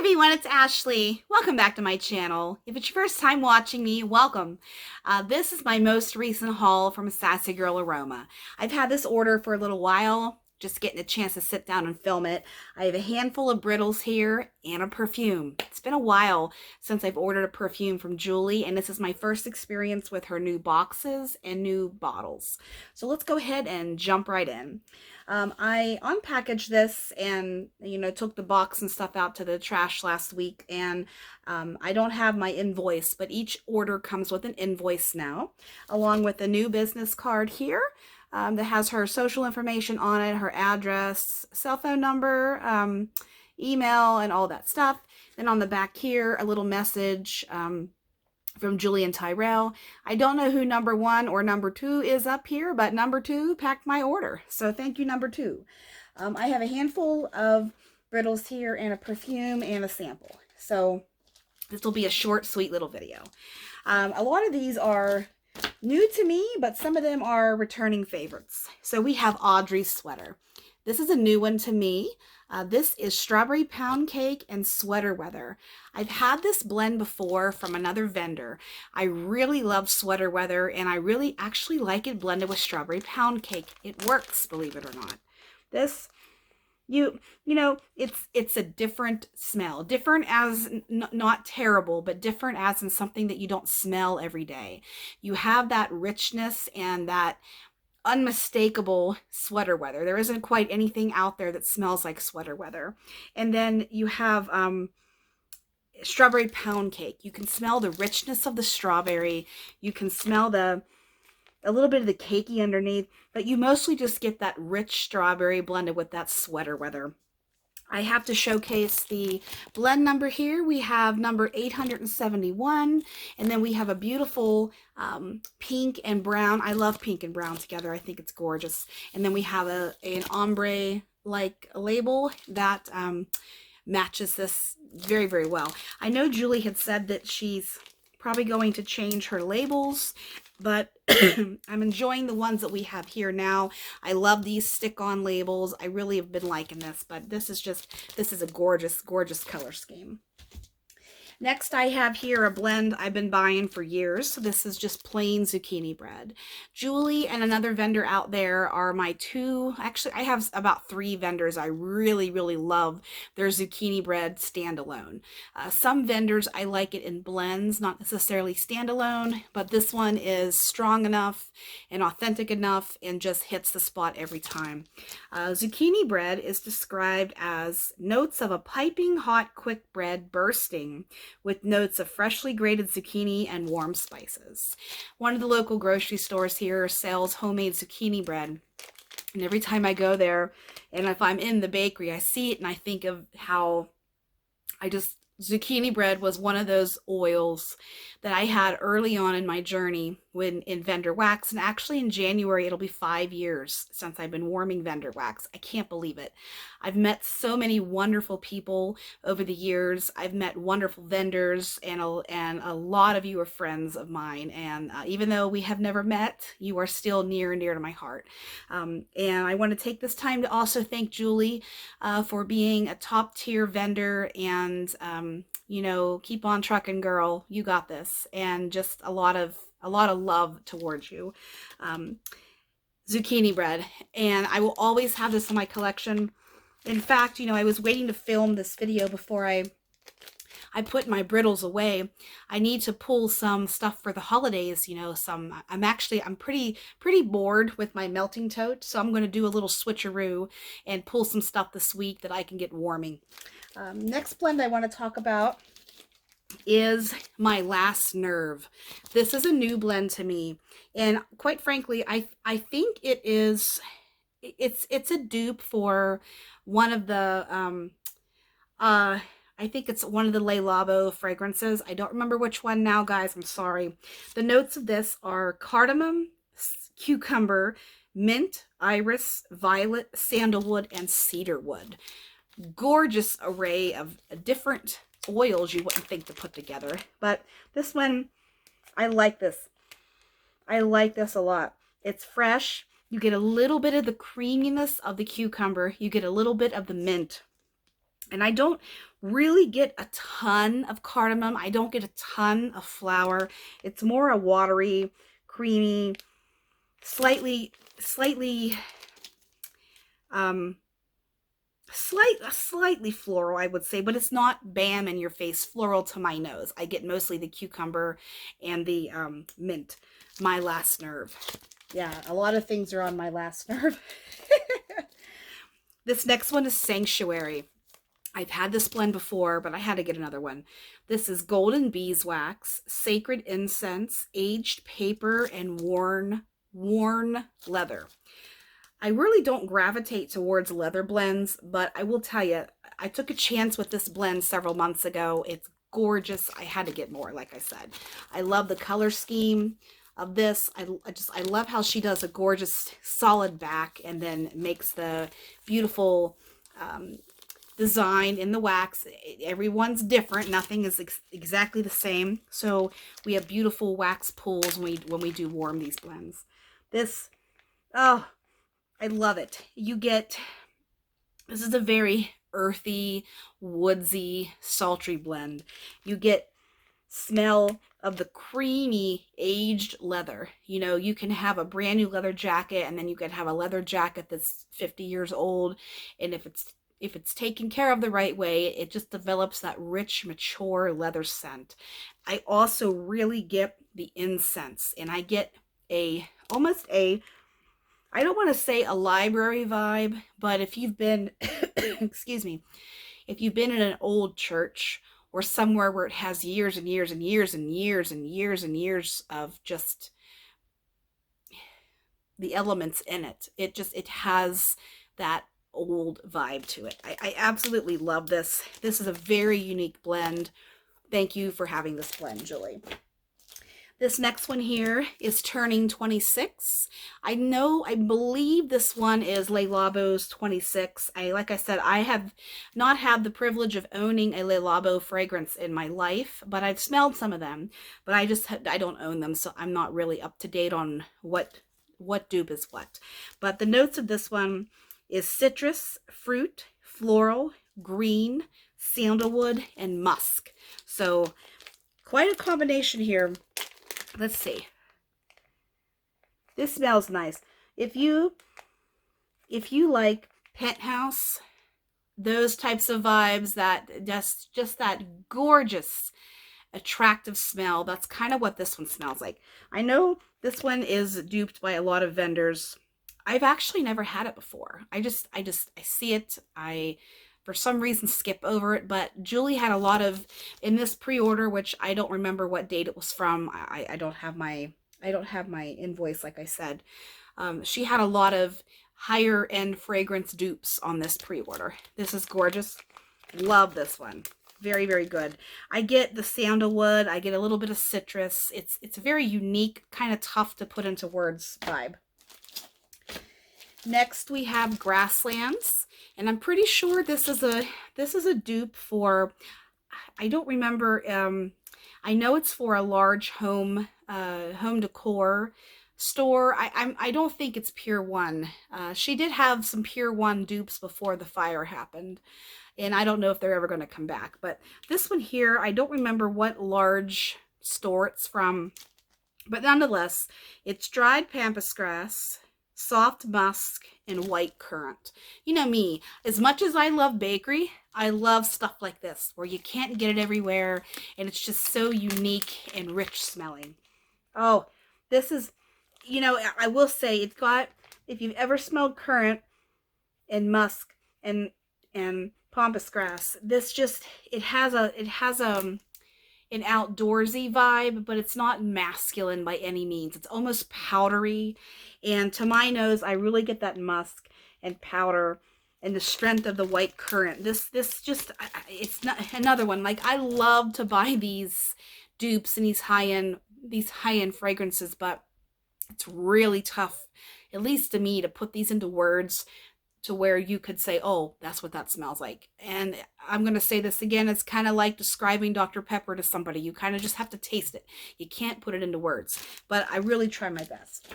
everyone, it's Ashley. Welcome back to my channel. If it's your first time watching me, welcome. This is my most recent haul from Sassy Girl Aroma. I've had this order for a little while, just getting a chance to sit down and film it. I have a handful of brittles here and a perfume. It's been a while since I've ordered a perfume from Julie, and this is my first experience with her new boxes and new bottles. So let's go ahead and jump right in. I unpackaged this and, took the box and stuff out to the trash last week, and I don't have my invoice, but each order comes with an invoice now, along with a new business card here that has her social information on it, her address, cell phone number, email, and all that stuff. Then on the back here, a little message from Julie and Tyrell. I don't know who number 1 or number 2 is up here, but number 2 packed my order. So thank you, number 2. I have a handful of brittles here and a perfume and a sample. So this will be a short, sweet little video. A lot of these are new to me, but some of them are returning favorites. So we have Audrey's sweater. This is a new one to me. This is Strawberry Pound Cake and Sweater Weather. I've had this blend before from another vendor. I really love Sweater Weather, and I really actually like it blended with Strawberry Pound Cake. It works, believe it or not. This, it's a different smell. Different as not terrible, but different as in something that you don't smell every day. You have that richness and that unmistakable Sweater Weather. There isn't quite anything out there that smells like Sweater Weather. And then you have Strawberry Pound Cake. You can smell the richness of the strawberry. You can smell a little bit of the cakey underneath, but you mostly just get that rich strawberry blended with that Sweater Weather. I have to showcase the blend number here. We have number 871, and then we have a beautiful pink and brown. I love pink and brown together. I think it's gorgeous. And then we have an ombre-like label that matches this very, very well. I know Julie had said that she's probably going to change her labels, but I'm enjoying the ones that we have here now. I love these stick-on labels. I really have been liking this, but this is a gorgeous, gorgeous color scheme. Next, I have here a blend I've been buying for years. So this is just plain zucchini bread. Julie and another vendor out there are my two. Actually, I have about 3 vendors. I really, really love their zucchini bread standalone. Some vendors, I like it in blends, not necessarily standalone, but this one is strong enough and authentic enough and just hits the spot every time. Zucchini bread is described as notes of a piping hot quick bread bursting with notes of freshly grated zucchini and warm spices. One of the local grocery stores here sells homemade zucchini bread. And every time I go there, and if I'm in the bakery, I see it and I think of how zucchini bread was one of those oils that I had early on in my journey when in vendor wax. And actually in January, it'll be 5 years since I've been warming vendor wax. I can't believe it. I've met so many wonderful people over the years. I've met wonderful vendors, and a lot of you are friends of mine. And even though we have never met, you are still near and dear to my heart. And I want to take this time to also thank Julie for being a top tier vendor, and keep on trucking, girl. You got this. And just a lot of love towards you. Zucchini bread. And I will always have this in my collection. In fact, I was waiting to film this video before I put my brittles away. I need to pull some stuff for the holidays, I'm pretty bored with my melting tote, so I'm going to do a little switcheroo and pull some stuff this week that I can get warming. Next blend I want to talk about is my Last Nerve. This is a new blend to me, and quite frankly, I think it's a dupe for one of the I think it's one of the Le Labo fragrances. I don't remember which one now, guys. I'm sorry. The notes of this are cardamom, cucumber, mint, iris, violet, sandalwood, and cedarwood. Gorgeous array of different oils you wouldn't think to put together. But this one, I like this. I like this a lot. It's fresh. You get a little bit of the creaminess of the cucumber. You get a little bit of the mint. And I don't really get a ton of cardamom. I don't get a ton of flower. It's more a watery, creamy, slightly, slightly floral, I would say, but it's not bam in your face floral to my nose. I get mostly the cucumber and the mint, my last nerve. Yeah, a lot of things are on my last nerve. This next one is Sanctuary. I've had this blend before, but I had to get another one. This is golden beeswax, sacred incense, aged paper, and worn leather. I really don't gravitate towards leather blends, but I will tell you, I took a chance with this blend several months ago. It's gorgeous. I had to get more, like I said. I love the color scheme of this. I love how she does a gorgeous solid back and then makes the beautiful design in the wax. Everyone's different. Nothing is exactly the same. So we have beautiful wax pools when we do warm these blends. This, oh, I love it. This is a very earthy, woodsy, sultry blend. You get smell of the creamy aged leather. You know, you can have a brand new leather jacket, and then you can have a leather jacket that's 50 years old, and if it's taken care of the right way, it just develops that rich, mature leather scent. I also really get the incense, and I get almost a, I don't want to say a library vibe, but if you've been, excuse me, if you've been in an old church or somewhere where it has years and years and years and years and years and years of just the elements in it, it has that old vibe to it. I absolutely love this. This is a very unique blend. Thank you for having this blend, Julie. This next one here is Turning 26. I believe this one is Le Labo's 26. Like I said, I have not had the privilege of owning a Le Labo fragrance in my life, but I've smelled some of them, but I don't own them, so I'm not really up to date on what dupe is what. But the notes of this one is citrus, fruit, floral, green, sandalwood, and musk. So quite a combination here. Let's see. This smells nice. If you like Penthouse, those types of vibes, that just that gorgeous, attractive smell, that's kind of what this one smells like. I know this one is duped by a lot of vendors. I've actually never had it before. I see it. For some reason skip over it, but Julie had a lot of, in this pre-order, which I don't remember what date it was from. I don't have my invoice, like I said. She had a lot of higher end fragrance dupes on this pre-order. This is gorgeous. Love this one. Very, very good. I get the sandalwood. I get a little bit of citrus. It's a very unique, kind of tough to put into words vibe. Next we have Grasslands, and I'm pretty sure this is a dupe for, I don't remember, I know it's for a large home decor store. I don't think it's Pure One. She did have some Pure One dupes before the fire happened, and I don't know if they're ever going to come back. But this one here, I don't remember what large store it's from, but nonetheless, it's dried pampas grass, soft musk, and white currant. You know me, as much as I love bakery, I love stuff like this, where you can't get it everywhere, and it's just so unique and rich smelling. Oh, this is, you know, I will say, it's got, if you've ever smelled currant and musk and pampas grass, this just, it has an outdoorsy vibe, but it's not masculine by any means. It's almost powdery, and to my nose, I really get that musk and powder and the strength of the white currant. This just, it's not another one. Like, I love to buy these dupes and these high-end fragrances, but it's really tough, at least to me, to put these into words to where you could say, oh, that's what that smells like. And I'm going to say this again, it's kind of like describing Dr. Pepper to somebody. You kind of just have to taste it. You can't put it into words, but I really try my best.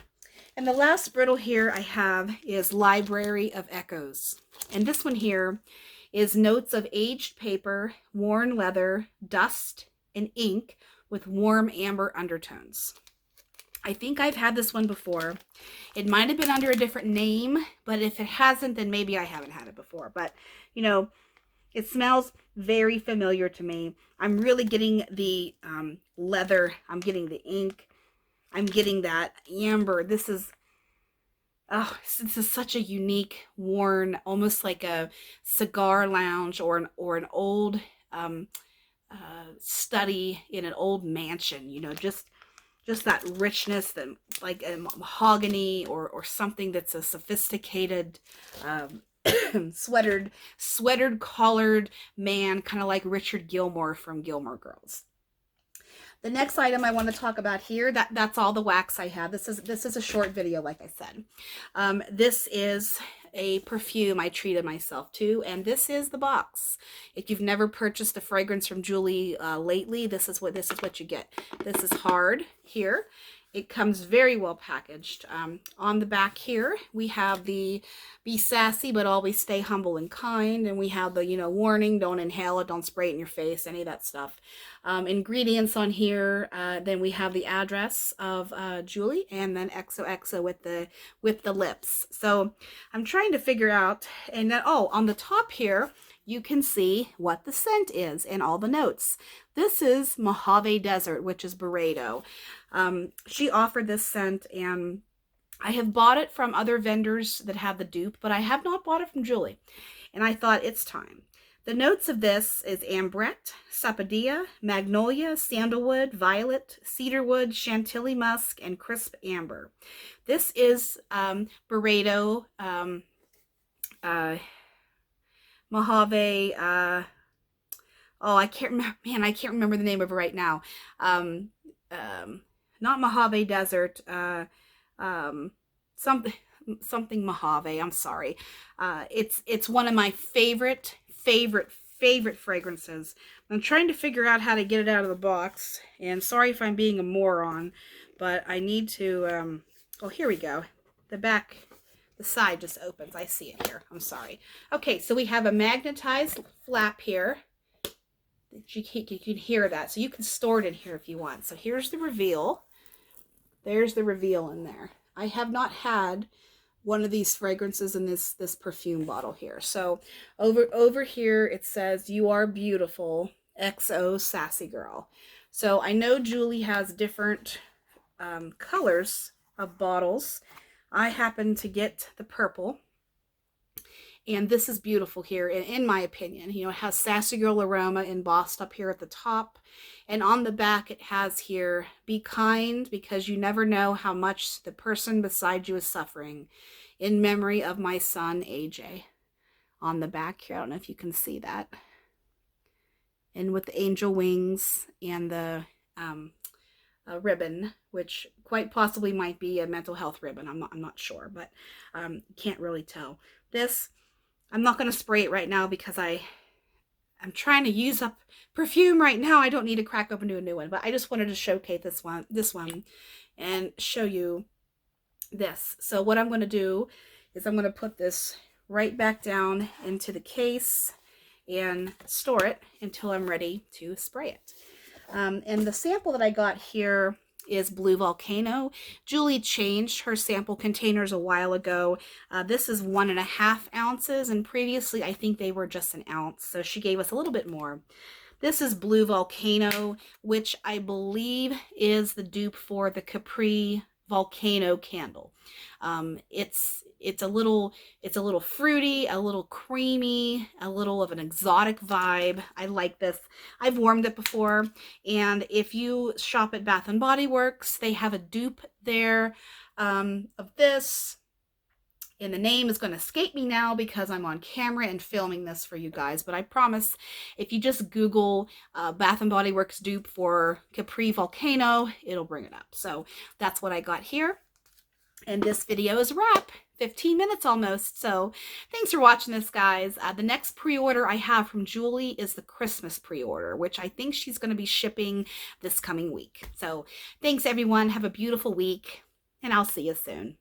And the last brittle here I have is Library of Echoes. And this one here is notes of aged paper, worn leather, dust, and ink with warm amber undertones. I think I've had this one before. It might have been under a different name, but if it hasn't, then maybe I haven't had it before. But, you know, it smells very familiar to me. I'm really getting the leather. I'm getting the ink. I'm getting that amber. This is such a unique, worn, almost like a cigar lounge or an old study in an old mansion. You know, just that richness, that like a mahogany or something that's a sophisticated sweatered collared man, kind of like Richard Gilmore from Gilmore Girls. The next item I want to talk about here, that's all the wax I have. This is a short video, like I said. This is a perfume I treated myself to, and this is the box. If you've never purchased a fragrance from Julie lately, this is what you get. This is hard here. It comes very well packaged. On the back here, we have the be sassy, but always stay humble and kind. And we have the, you know, warning, don't inhale it, don't spray it in your face, any of that stuff. Ingredients on here. Then we have the address of Julie, and then XOXO with the lips. So I'm trying to figure out, and then, oh, on the top here, you can see what the scent is and all the notes. This is Mojave Desert, which is Beredo. She offered this scent, and I have bought it from other vendors that have the dupe, but I have not bought it from Julie. And I thought, it's time. The notes of this is ambrette, sapodilla, magnolia, sandalwood, violet, cedarwood, chantilly musk, and crisp amber. This is Beredo Mojave, oh, I can't remember, man, I can't remember the name of it right now. Not Mojave Desert, something Mojave, I'm sorry. It's one of my favorite fragrances. I'm trying to figure out how to get it out of the box, and sorry if I'm being a moron, but I need to, oh, here we go. The side just opens. I see it here. I'm sorry. Okay, so we have a magnetized flap here. You can hear that. So you can store it in here if you want. So here's the reveal. There's the reveal in there. I have not had one of these fragrances in this perfume bottle here. So over here it says, "You are beautiful, XO Sassy Girl." So I know Julie has different colors of bottles. I happen to get the purple, and this is beautiful here, in my opinion. You know, it has Sassy Girl Aroma embossed up here at the top, and on the back it has here, "Be kind, because you never know how much the person beside you is suffering. In memory of my son, AJ." On the back here, I don't know if you can see that. And with the angel wings and the a ribbon, which quite possibly might be a mental health ribbon. I'm not sure, but can't really tell. This, I'm not going to spray it right now because I'm trying to use up perfume right now. I don't need to crack open to a new one, but I just wanted to showcase this one and show you this. So what I'm going to do is I'm going to put this right back down into the case and store it until I'm ready to spray it. And the sample that I got here is Blue Volcano. Julie changed her sample containers a while ago. This is 1.5 ounces, and previously I think they were just an ounce, so she gave us a little bit more. This is Blue Volcano, which I believe is the dupe for the Capri Volcano candle. It's a little fruity, a little creamy, a little of an exotic vibe. I like this. I've warmed it before, and if you shop at Bath and Body Works, they have a dupe there of this. And the name is going to escape me now because I'm on camera and filming this for you guys. But I promise, if you just Google Bath and Body Works dupe for Capri Volcano, it'll bring it up. So that's what I got here. And this video is a wrap. 15 minutes almost. So thanks for watching this, guys. The next pre-order I have from Julie is the Christmas pre-order, which I think she's going to be shipping this coming week. So thanks, everyone. Have a beautiful week, and I'll see you soon.